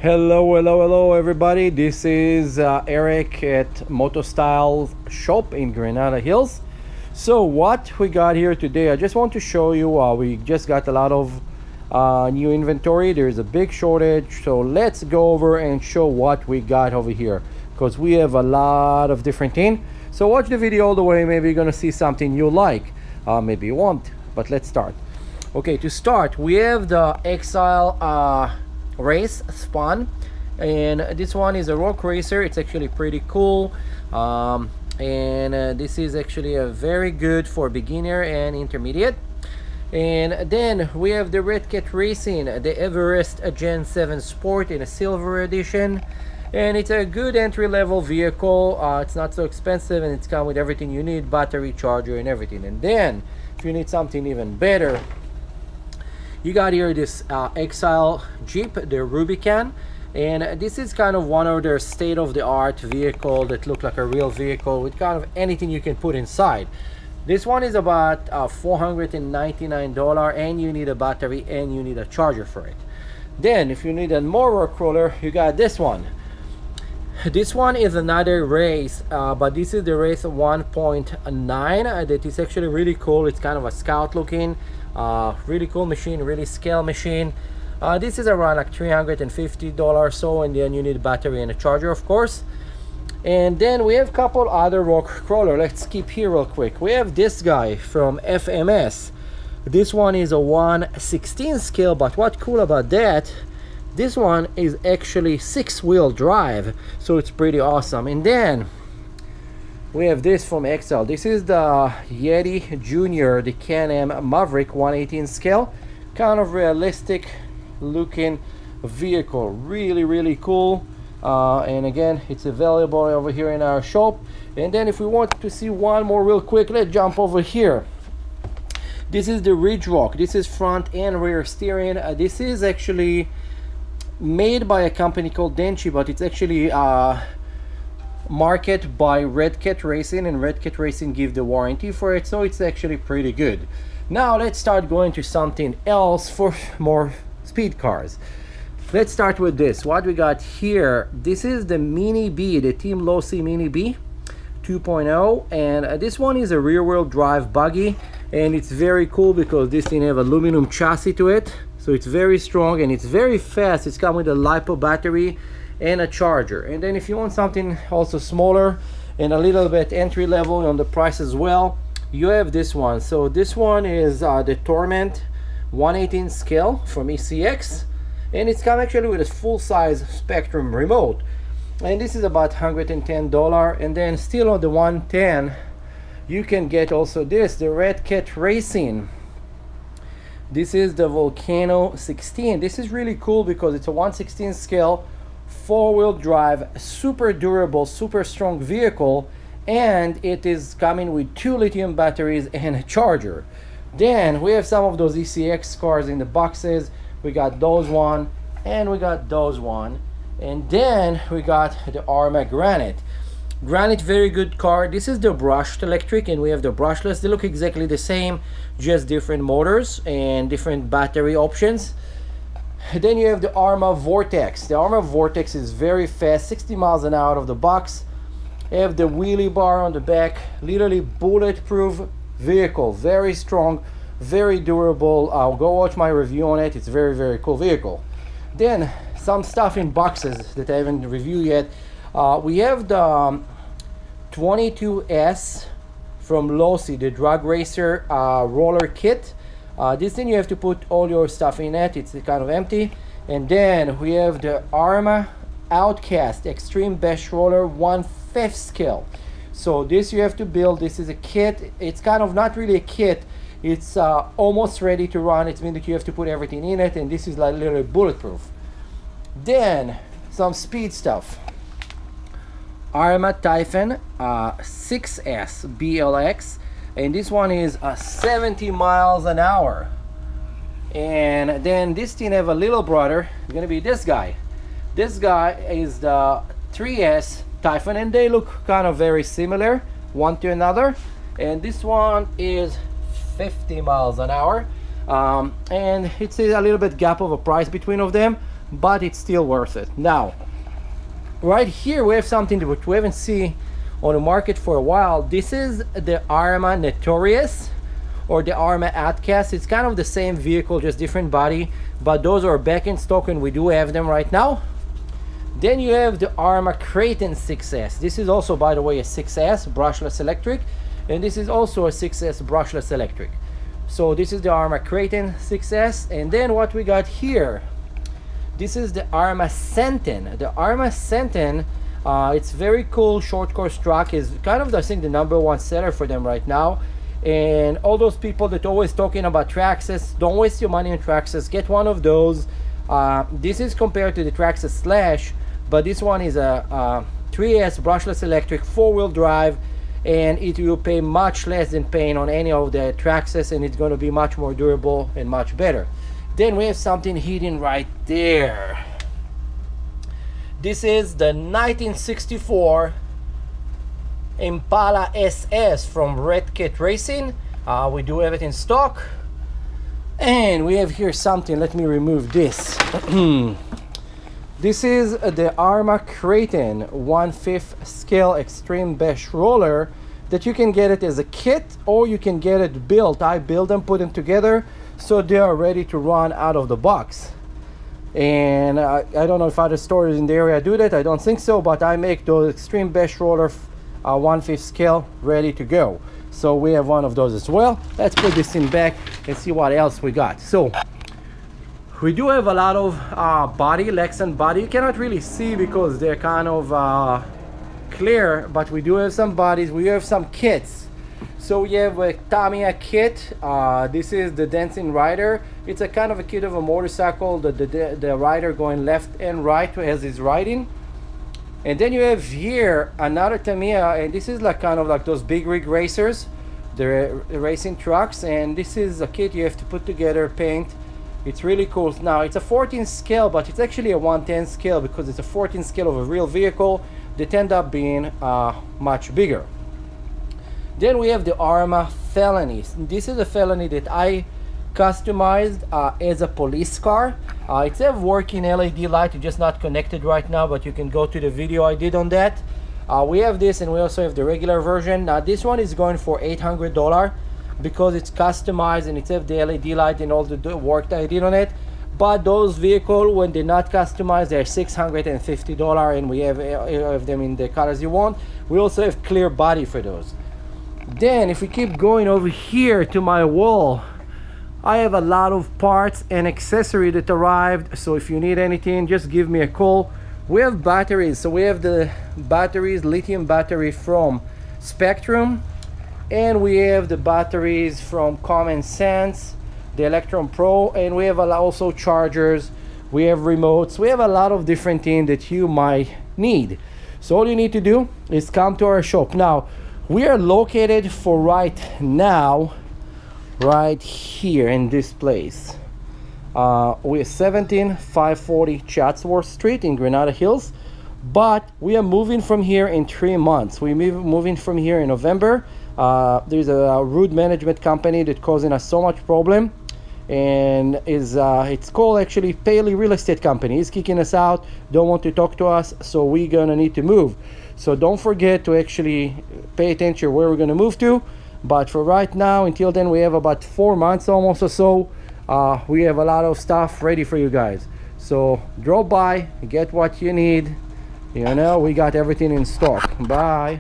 Hello everybody. This is Eric at MotoStyles shop in Granada Hills. So what we got here today, I just want to show you, we just got a lot of new inventory. There's a big shortage, so let's go over and show what we got over here, because we have a lot of different things. So watch the video all the way. Maybe you're gonna see something you like, maybe you won't, but let's start. Okay, to start, we have the Exile race spun, and this one is a rock racer. It's actually pretty cool, and this is actually a very good for beginner and intermediate. And then we have the Red Cat Racing, the Everest Gen 7 Sport in a silver edition, and it's a good entry-level vehicle. It's not so expensive, and it's come with everything you need, battery, charger, and everything. And then if you need something even better, you got here this Exile Jeep, the Rubicon, and this is kind of one of their state-of-the-art vehicle that look like a real vehicle with kind of anything you can put inside. This one is about $499, and you need a battery and you need a charger for it. Then if you need a more rock roller, you got this one. This one is another race, but this is the race 1.9 that is actually really cool. It's kind of a scout looking, really cool machine, really scale machine. This is around like $350 or so, and then you need a battery and a charger, of course. And then we have a couple other rock crawler. Let's skip here real quick. We have this guy from FMS. This one is a 1/16 scale, but what's cool about that, this one is actually 6-wheel drive, so it's pretty awesome. And then we have this from Excel. This is the Yeti Junior, the Can-Am Maverick 1/18 scale, kind of realistic looking vehicle, really cool. And again, it's available over here in our shop. And then if we want to see one more real quick, let's jump over here. This is the Ridge Rock. This is front and rear steering. This is actually made by a company called Denchi, but it's actually marketed by Red Cat Racing, and Red Cat Racing give the warranty for it, so it's actually pretty good. Now let's start going to something else for more speed cars. Let's start with this. What we got here, this is the Mini B, the Team Losi Mini B 2.0, and this one is a rear-wheel drive buggy, and it's very cool because this thing have aluminum chassis to it, so it's very strong and it's very fast. It's come with a LiPo battery and a charger. And then if you want something also smaller and a little bit entry level on the price as well, you have this one. So this one is the Torment 1/18 scale from ECX, and it's come actually with a full-size Spectrum remote, and this is about $110. And then still on the 110, you can get also this, the Red Cat Racing. This is the Volcano 16. This is really cool because it's a 1/16 scale, 4-wheel drive, super durable, super strong vehicle, and it is coming with 2 lithium batteries and a charger. Then we have some of those ECX cars in the boxes. We got those one, and we got those one, and then we got the Arma Granite. Granite, very good car. This is the brushed electric, and we have the brushless. They look exactly the same, just different motors and different battery options. Then you have the Arma Vortex. The Arma Vortex is very fast, 60 miles an hour out of the box. You have the wheelie bar on the back, literally bulletproof vehicle, very strong, very durable. I'll go watch my review on it. It's very cool vehicle. Then some stuff in boxes that I haven't reviewed yet. We have the 22S from Losi, the drag racer roller kit. This thing you have to put all your stuff in it. It's kind of empty. And then we have the Arma Outcast Extreme Bash Roller 1/5 scale. So this you have to build. This is a kit. It's kind of not really a kit. It's almost ready to run. It means that you have to put everything in it, and this is like literally bulletproof. Then some speed stuff. Arma Typhon 6S BLX, and this one is 70 miles an hour. And then this thing have a little brother. It's gonna be this guy. This guy is the 3S Typhon, and they look kind of very similar one to another. And this one is 50 miles an hour, and it's a little bit gap of a price between of them, but it's still worth it. Now right here we have something that we haven't seen on the market for a while. This is the Arma Notorious, or the Arma Outcast. It's kind of the same vehicle, just different body, but those are back in stock and we do have them right now. Then you have the Arma Kraton 6S. This is also, by the way, a 6S brushless electric, and this is also a 6S brushless electric. So this is the Arma Kraton 6S. And then what we got here, this is the Arma Sentin. The Arma Sentin, it's very cool short course truck. Is kind of, I think, the #1 seller for them right now. And all those people that always talking about Traxxas, don't waste your money on Traxxas. Get one of those. This is compared to the Traxxas Slash, but this one is a 3S brushless electric 4-wheel drive, and it will pay much less than paying on any of the Traxxas, and it's going to be much more durable and much better. Then we have something hidden right there. This is the 1964 Impala SS from Red Cat Racing. We do have it in stock. And we have here something, let me remove this. This is the Arma Kraton 1/5 scale extreme bash roller that you can get it as a kit, or you can get it built. I build them, put them together, so they are ready to run out of the box. And I don't know if other stores in the area do that, I don't think so, but I make those extreme bash roller 1/5 scale ready to go. So we have one of those as well. Let's put this in back and see what else we got. So we do have a lot of body, Lexan body. You cannot really see because they're kind of clear, but we do have some bodies. We have some kits. So we have a Tamiya kit. This is the Dancing Rider. It's a kind of a kit of a motorcycle. The rider going left and right as he's riding. And then you have here another Tamiya, and this is like kind of like those big rig racers, the racing trucks. And this is a kit you have to put together, paint. It's really cool. Now it's a 14 scale, but it's actually a 1/10 scale because it's a 14 scale of a real vehicle that end up being much bigger. Then we have the Arma Felony. This is a Felony that I customized as a police car. It's a working LED light, it's just not connected right now, but you can go to the video I did on that. We have this, and we also have the regular version. Now this one is going for $800 because it's customized and it's have the LED light and all the work that I did on it. But those vehicles, when they're not customized, they're $650, and we have them in the colors you want. We also have clear body for those. Then if we keep going over here to my wall, I have a lot of parts and accessory that arrived, so if you need anything, just give me a call. We have batteries, so we have the batteries, lithium battery from Spectrum, and we have the batteries from Common Sense, the Electron Pro, and we have also chargers, we have remotes, we have a lot of different things that you might need. So all you need to do is come to our shop. Now, we are located for right now right here in this place. We're 17540 Chatsworth Street in Granada Hills, but we are moving from here in 3 months. We're moving from here in November. There's a rude management company that causing us so much problem, and it's called actually Paley Real Estate Company. He's kicking us out, don't want to talk to us, so we're gonna need to move. So don't forget to actually pay attention where we're gonna move to. But for right now, until then, we have about 4 months almost or so. We have a lot of stuff ready for you guys. So drop by, get what you need. You know, we got everything in stock. Bye.